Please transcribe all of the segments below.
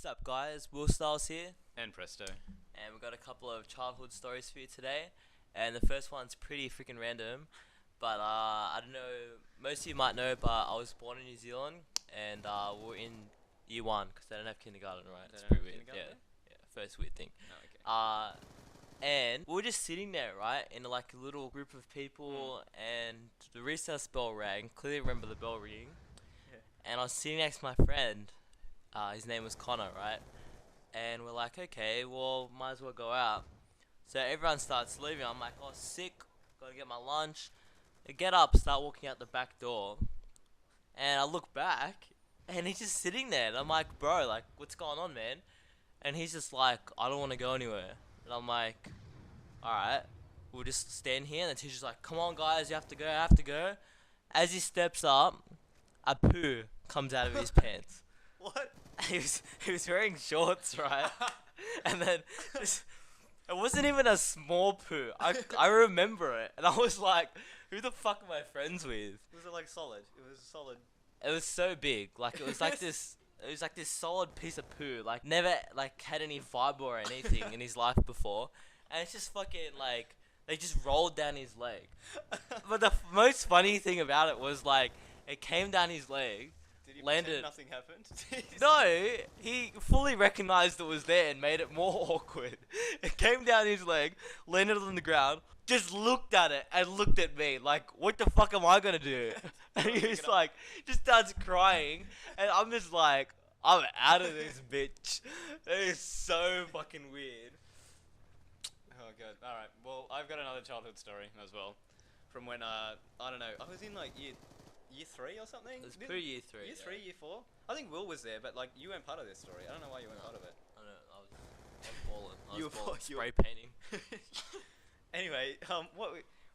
up, guys? Will Styles here, And Presto. and we've got a couple of childhood stories for you today. And the first one's pretty freaking random, but I don't know. Most of you might know, but I was born in New Zealand, and we're in year one because they don't have kindergarten, right? It's pretty weird. Yeah, yeah, first weird thing. No, okay. And we were just sitting there, right, in like a little group of people, and the recess bell rang. Clearly remember the bell ringing. Yeah. And I was sitting next to my friend. His name was Connor, right? And we're like, okay, well, might as well go out. So everyone starts leaving. I'm like, oh, sick. Gotta get my lunch. I get up, start walking out the back door, and I look back, and he's just sitting there. And I'm like, bro, like, what's going on, man? And he's just like, I don't want to go anywhere. And I'm like, alright, we'll just stand here. And the teacher's like, come on, guys, you have to go, I have to go. As he steps up, a poo comes out of his pants. What? He was wearing shorts, right? And then just, it wasn't even a small poo. I remember it, and I was like, who the fuck am I friends with? Was it like solid? It was solid. It was so big, like it was like this. It was like this solid piece of poo, like never like had any fiber or anything in his life before, and it's just fucking like they just rolled down his leg. But the most funny thing about it was like it came down his leg. Did he Landed. pretend nothing happened? No, he fully recognized it was there and made it more awkward. It came down his leg, landed on the ground, just looked at it and looked at me like, what the fuck am I gonna do? And he's like, just starts crying, and I'm just like, I'm out of this bitch. It is so fucking weird. Oh god. Alright, well, I've got another childhood story as well. From when, I don't know, I was in like year 3 or something? It was pre-year 3. Year 3, year 4? I think Will was there, but like, you weren't part of this story. I don't know why you weren't part of it. I don't know, I was balling. I You was were balling, you were- spray painting. Anyway,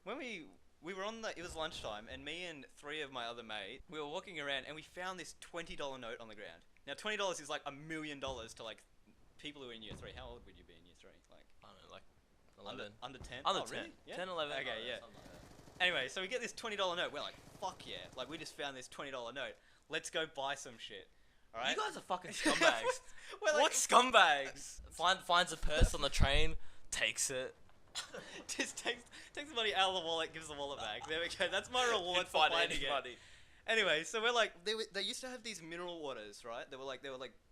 when we were on it was lunchtime, and me and 3 of my other mates, we were walking around, and we found this $20 note on the ground. Now, $20 is like $1 million to like people who are in year 3. How old would you be in year 3? Like, I don't know, like 11. under 10? Under Oh, 10. really? Yeah? 10, 11. Okay, yeah. Something like that. Anyway, so we get this $20 note. We're like, fuck yeah! Like, we just found this $20 note. Let's go buy some shit. All right. You guys are fucking scumbags. We're like, What scumbags? Finds a purse on the train, takes it. just takes the money out of the wallet, gives the wallet back. There we go. That's my reward for finding it. Anyway, so we're like, they used to have these mineral waters, right? They were like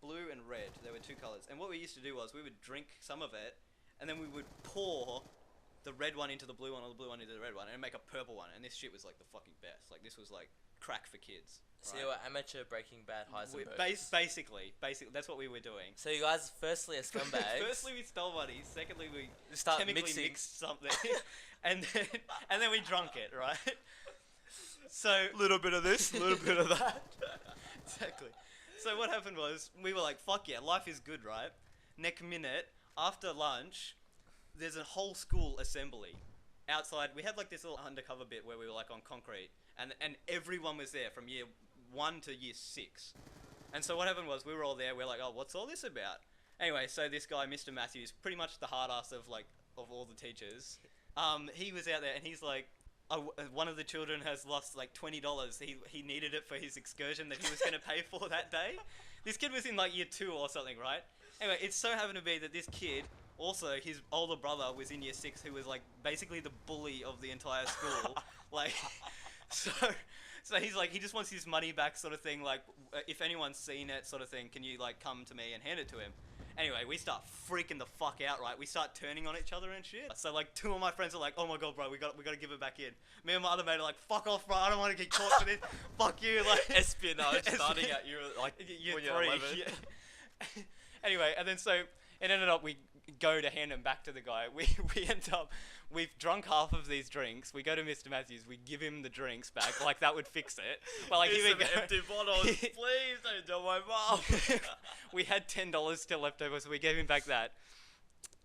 blue and red. There were 2 colors. And what we used to do was we would drink some of it, and then we would pour the red one into the blue one, or the blue one into the red one, and make a purple one. And this shit was like the fucking best. Like, this was like crack for kids. So right? you were amateur Breaking Bad Heisenberg. Basically, that's what we were doing. So you guys, firstly, are scumbags. Firstly, we stole money. Secondly, we Start chemically mixing. mixed something, and then we drunk it, right? So A little bit of this, a little bit of that. exactly. So what happened was we were like, "Fuck yeah, life is good, right?" Next minute, after lunch, there's a whole school assembly outside. We had like this little undercover bit where we were like on concrete, and everyone was there from year 1 to year 6. And so what happened was we were all there. We're like, "Oh, what's all this about?" Anyway, so this guy, Mr. Matthews, pretty much the hard ass of all the teachers. He was out there, and he's like, one of the children has lost like $20. He needed it for his excursion that he was going to pay for that day. This kid was in like year 2 or something, right? Anyway, it so happened to be that this kid, also his older brother, was in year 6, who was like basically the bully of the entire school. Like, so he's like, he just wants his money back, sort of thing. Like, if anyone's seen it, sort of thing, can you like come to me and hand it to him? Anyway, we start freaking the fuck out, right? We start turning on each other and shit. So like 2 of my friends are like, "Oh my god, bro, we got to give it back in." Me and my other mate are like, "Fuck off, bro! I don't want to get caught for this. Fuck you!" Like Espionage starting at you like year when 3. you're 11. Yeah. Anyway, and then so it ended up we go to hand him back to the guy. We end up we've drunk half of these drinks. We go to Mr. Matthews. We give him the drinks back. Like that would fix it. But like Here's here we some go. empty bottles, please don't tell my mom. We had $10 still left over, so we gave him back that.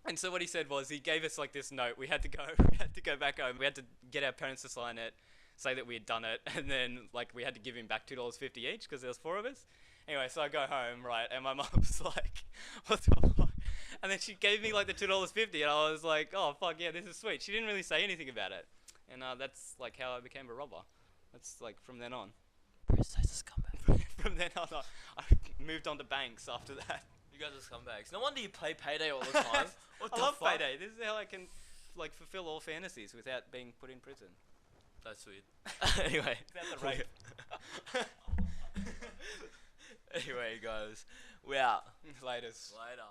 And so what he said was he gave us like this note. We had to go back home. We had to get our parents to sign it, say that we had done it, and then like we had to give him back $2.50 each because there was 4 of us. Anyway, so I go home, right, and my mum's like, "What the fuck?" And then she gave me like the $2.50, and I was like, "Oh fuck yeah, this is sweet." She didn't really say anything about it, and that's like how I became a robber. That's like from then on. Prestyles is scumbag. From then on, I moved on to banks after that. You guys are scumbags. No wonder you play Payday all the time. What I the love fuck? Payday. This is how I can like fulfill all fantasies without being put in prison. That's weird. Anyway. Without the rape. Anyway, guys. We out. Laters. Later.